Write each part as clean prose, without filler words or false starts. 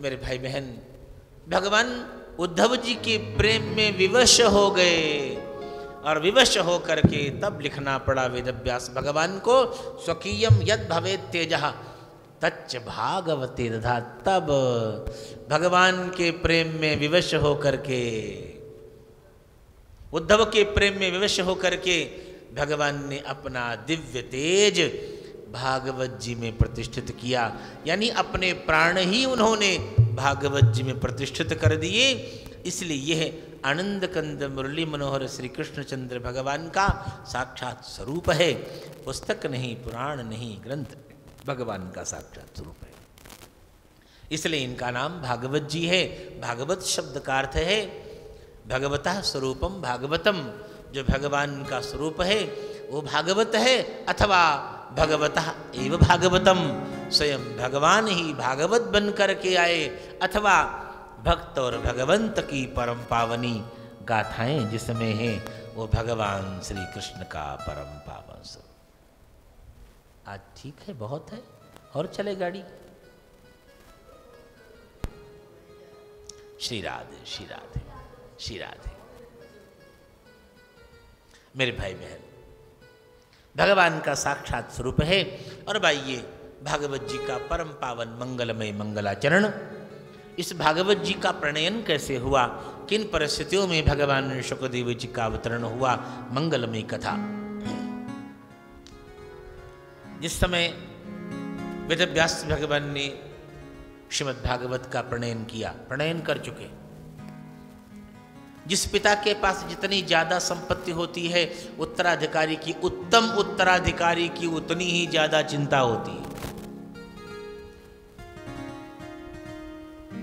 तो मेरे भाई बहन, भगवान उद्धव जी के प्रेम में विवश हो गए और विवश हो करके तब लिखना पड़ा वेदव्यास भगवान को, स्वकीयम यद भवेत् तेजः तच्च भागवते दधा। तब भगवान के प्रेम में विवश हो करके, उद्धव के प्रेम में विवश हो करके भगवान ने अपना दिव्य तेज भागवत जी में प्रतिष्ठित किया। यानी अपने प्राण ही उन्होंने भागवत जी में प्रतिष्ठित कर दिए। इसलिए यह आनंद कंद मुरली मनोहर श्री कृष्णचंद्र भगवान का साक्षात स्वरूप है। पुस्तक नहीं, पुराण नहीं, ग्रंथ भगवान का साक्षात स्वरूप है। इसलिए इनका नाम भागवत जी है। भागवत शब्द का अर्थ है भगवतः स्वरूपम भागवतम, जो भगवान का स्वरूप है वो भागवत है, अथवा भगवतः एव भागवतम, स्वयं भगवान ही भागवत बन करके आए, अथवा भक्त और भगवंत की परम पावनी गाथाएं जिसमें हैं वो भगवान श्री कृष्ण का परम पावन स्वरूप। आज ठीक है, बहुत है, और चले गाड़ी। श्री राधे श्री राधे श्री राधे। मेरे भाई बहन, भगवान का साक्षात स्वरूप है। और भाइये, भागवत जी का परम पावन मंगलमय मंगलाचरण, इस भागवत जी का प्रणयन कैसे हुआ, किन परिस्थितियों में भगवान शुकदेव जी का अवतरण हुआ, मंगलमय कथा। जिस समय वेदव्यास भगवान ने श्रीमद् भागवत का प्रणयन किया, प्रणयन कर चुके, जिस पिता के पास जितनी ज्यादा संपत्ति होती है, उत्तराधिकारी की, उत्तम उत्तराधिकारी की उतनी ही ज्यादा चिंता होती है।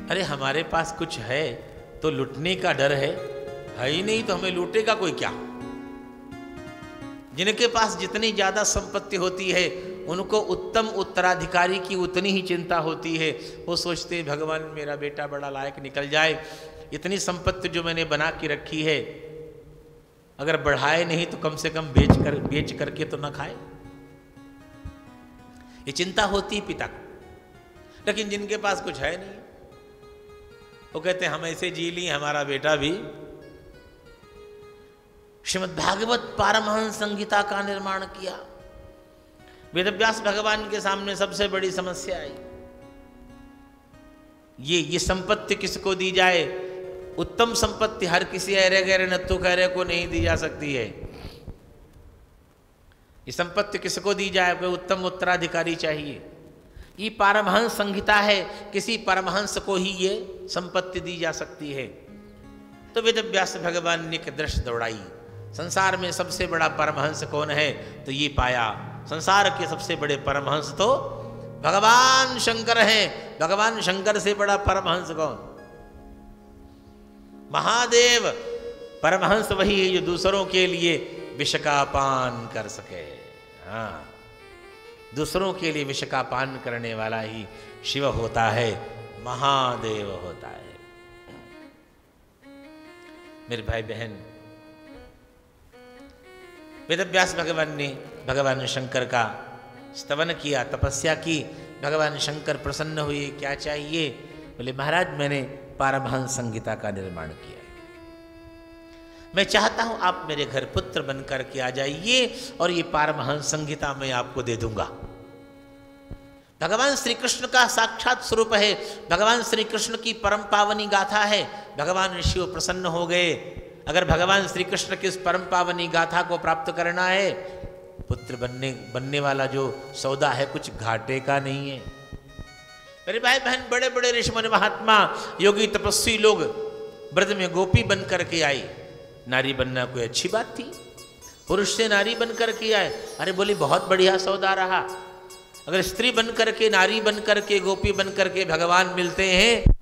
अरे हमारे पास कुछ है तो लूटने का डर है ही नहीं, तो हमें लूटेगा कोई क्या। जिनके पास जितनी ज्यादा संपत्ति होती है उनको उत्तम उत्तराधिकारी की उतनी ही चिंता होती है। वो सोचते हैं भगवान मेरा बेटा बड़ा लायक निकल जाए, इतनी संपत्ति जो मैंने बना के रखी है अगर बढ़ाए नहीं तो कम से कम बेच करके तो ना खाए। ये चिंता होती पिता को। लेकिन जिनके पास कुछ है नहीं, वो कहते हैं हम ऐसे जी ली, हमारा बेटा भी। श्रीमद् भागवत पारमहंस संहिता का निर्माण किया। वेदव्यास भगवान के सामने सबसे बड़ी समस्या आई, ये संपत्ति किसको दी जाए। उत्तम संपत्ति हर किसी अरे गहरे नत्थु खैरे को नहीं दी जा सकती है। ये संपत्ति किसको दी जाए, कोई उत्तम उत्तराधिकारी चाहिए। ये पारमहंस संहिता है, किसी परमहंस को ही ये संपत्ति दी जा सकती है। तो वेदव्यास भगवान ने एक दृष्टि दौड़ाई, संसार में सबसे बड़ा परमहंस कौन है, तो ये पाया संसार के सबसे बड़े परमहंस तो भगवान शंकर हैं। भगवान शंकर से बड़ा परमहंस कौन, महादेव। परमहंस वही है जो दूसरों के लिए विष का पान कर सके। हाँ, दूसरों के लिए विष का पान करने वाला ही शिव होता है, महादेव होता है। मेरे भाई बहन, वेदव्यास भगवान ने भगवान शंकर का स्तवन किया, तपस्या की। भगवान शंकर प्रसन्न हुए, क्या चाहिए, बोले महाराज मैंने पारमहंस संहिता का निर्माण किया है, मैं चाहता हूं आप मेरे घर पुत्र बनकर के आ जाइए और ये पारमहंस संहिता मैं आपको दे दूंगा। भगवान श्री कृष्ण का साक्षात स्वरूप है, भगवान श्री कृष्ण की परम पावनी गाथा है। भगवान शिव प्रसन्न हो गए। अगर भगवान श्री कृष्ण की इस परम पावनी गाथा को प्राप्त करना है, पुत्र बनने वाला जो सौदा है कुछ घाटे का नहीं है। मेरे भाई बहन, बड़े बड़े ऋषि महात्मा योगी तपस्वी लोग ब्रज में गोपी बन करके आई। नारी बनना कोई अच्छी बात थी, पुरुष से नारी बन करके आए, अरे बोली बहुत बढ़िया सौदा रहा। अगर स्त्री बन करके, नारी बन करके, गोपी बन करके भगवान मिलते हैं